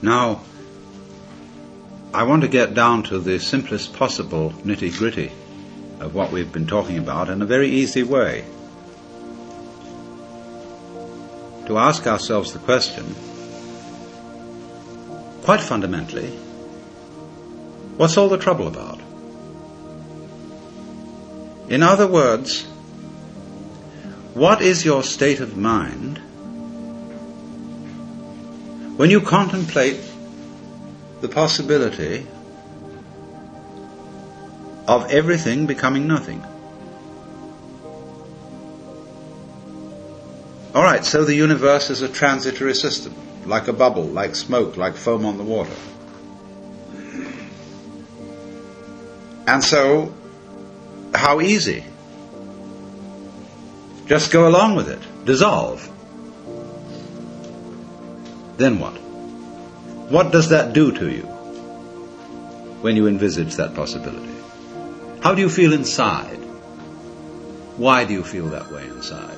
Now, I want to get down to the simplest possible nitty-gritty of what we've been talking about in a very easy way. To ask ourselves the question, quite fundamentally, what's all the trouble about? In other words, what is your state of mind when you contemplate the possibility of everything becoming nothing? All right, so the universe is a transitory system, like a bubble, like smoke, like foam on the water. And so, how easy? Just go along with it. Dissolve. Then what? What does that do to you when you envisage that possibility? How do you feel inside? Why do you feel that way inside?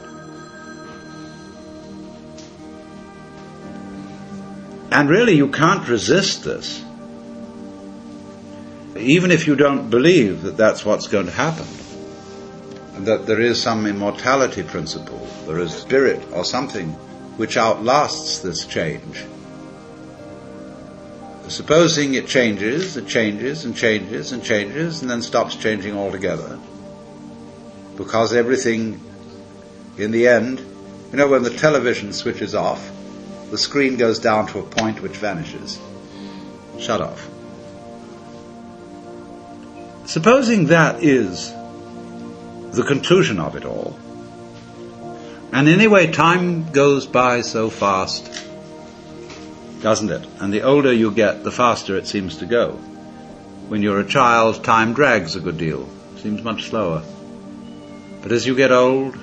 And really, you can't resist this. Even if you don't believe that that's what's going to happen, and that there is some immortality principle, there is spirit or something which outlasts this change. Supposing it changes and changes and changes and changes and then stops changing altogether, because everything, in the end, when the television switches off, the screen goes down to a point which vanishes. Shut off. Supposing that is the conclusion of it all, and anyway, time goes by so fast, doesn't it? And the older you get, the faster it seems to go. When you're a child, time drags a good deal, seems much slower. But as you get old,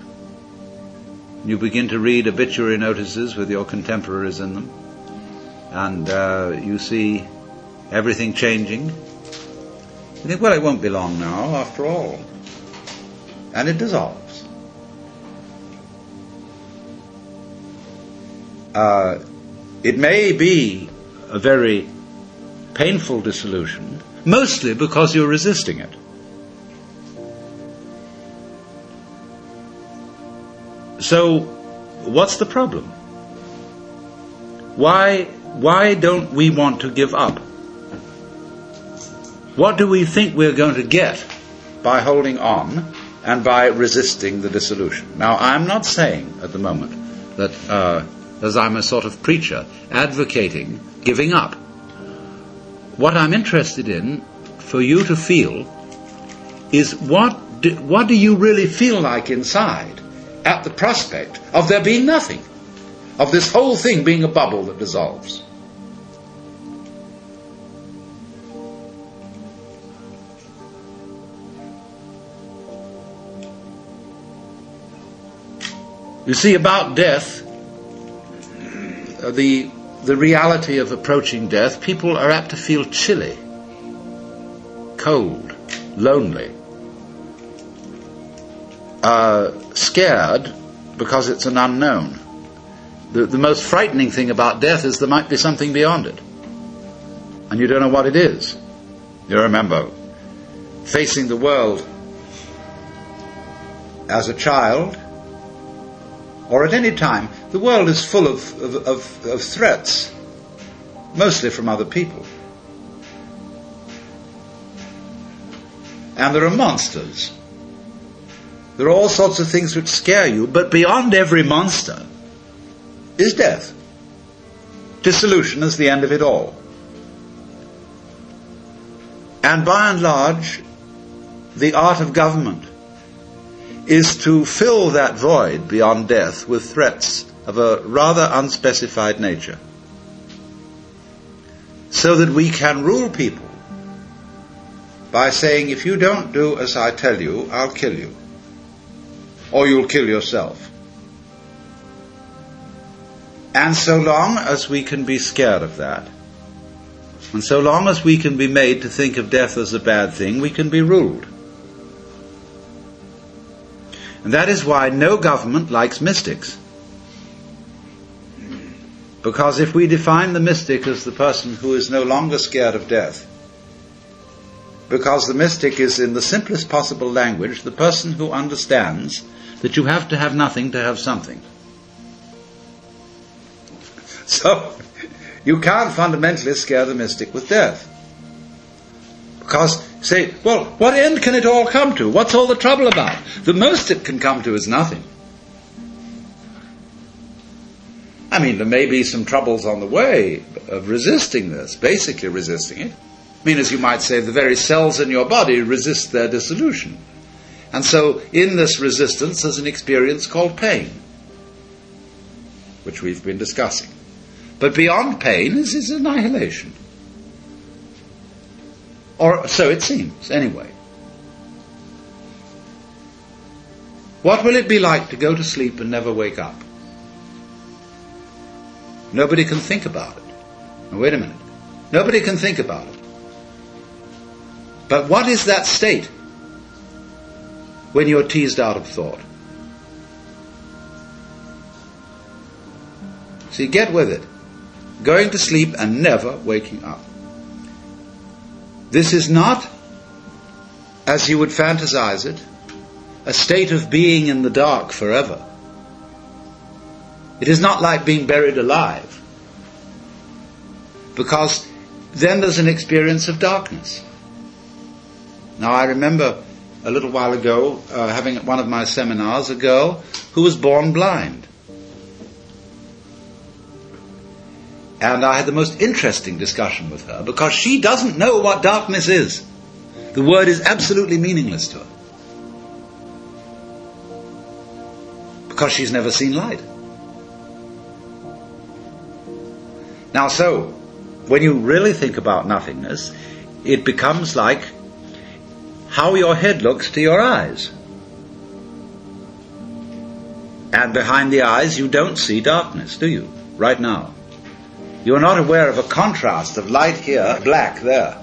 you begin to read obituary notices with your contemporaries in them, and you see everything changing. You think, well, it won't be long now, after all. And it dissolves. It may be a very painful dissolution, mostly because you're resisting it. So, what's the problem? Why don't we want to give up? What do we think we're going to get by holding on and by resisting the dissolution? Now, I'm not saying at the moment that, as I'm a sort of preacher, advocating giving up. What I'm interested in, for you to feel, is what do you really feel like inside at the prospect of there being nothing, of this whole thing being a bubble that dissolves? You see, about death, the reality of approaching death, people are apt to feel chilly, cold, lonely, scared because it's an unknown. The most frightening thing about death is there might be something beyond it, and you don't know what it is. You remember facing the world as a child, or at any time. The world is full of threats, mostly from other people. And there are monsters. There are all sorts of things which scare you, but beyond every monster is death. Dissolution is the end of it all. And by and large, the art of government is to fill that void beyond death with threats of a rather unspecified nature, so that we can rule people by saying, if you don't do as I tell you, I'll kill you, or you'll kill yourself. And so long as we can be scared of that, and so long as we can be made to think of death as a bad thing, we can be ruled. And that is why no government likes mystics. Because if we define the mystic as the person who is no longer scared of death, because the mystic is, in the simplest possible language, the person who understands that you have to have nothing to have something. So, you can't fundamentally scare the mystic with death. Because, say, well, what end can it all come to? What's all the trouble about? The most it can come to is nothing. I mean, there may be some troubles on the way of resisting this, basically resisting it. I mean, as you might say, the very cells in your body resist their dissolution. And so, in this resistance, there's an experience called pain, which we've been discussing. But beyond pain is annihilation. Or so it seems, anyway. What will it be like to go to sleep and never wake up? Nobody can think about it. Now, wait a minute. Nobody can think about it. But what is that state when you're teased out of thought? See, get with it. Going to sleep and never waking up. This is not, as you would fantasize it, a state of being in the dark forever. It is not like being buried alive, because then there's an experience of darkness. Now, I remember a little while ago having at one of my seminars a girl who was born blind. And I had the most interesting discussion with her, because she doesn't know what darkness is. The word is absolutely meaningless to her, because she's never seen light. Now, so, when you really think about nothingness, it becomes like how your head looks to your eyes. And behind the eyes you don't see darkness, do you? Right now. You're not aware of a contrast of light here, black there.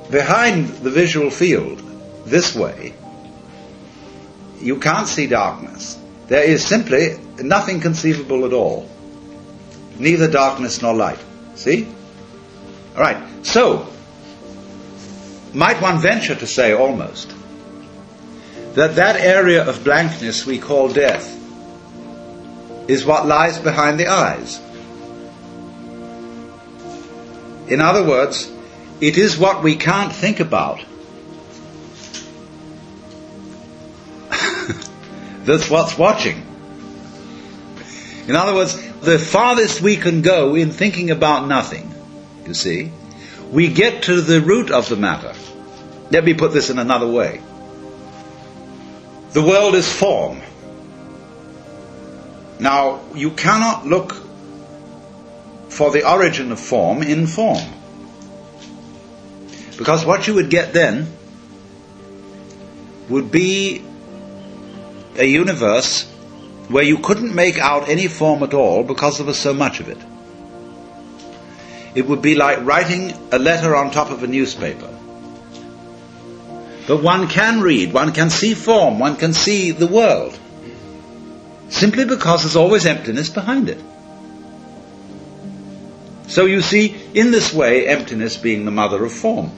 Behind the visual field, this way, you can't see darkness. There is simply nothing conceivable at all. Neither darkness nor light. See? All right. So, might one venture to say almost that area of blankness we call death is what lies behind the eyes. In other words, it is what we can't think about. That's what's watching. In other words, the farthest we can go in thinking about nothing, you see, we get to the root of the matter. Let me put this in another way. The world is form. Now, you cannot look for the origin of form in form. Because what you would get then would be a universe where you couldn't make out any form at all because there was so much of it. It would be like writing a letter on top of a newspaper. But one can read, one can see form, one can see the world, simply because there's always emptiness behind it. So you see, in this way, emptiness being the mother of form.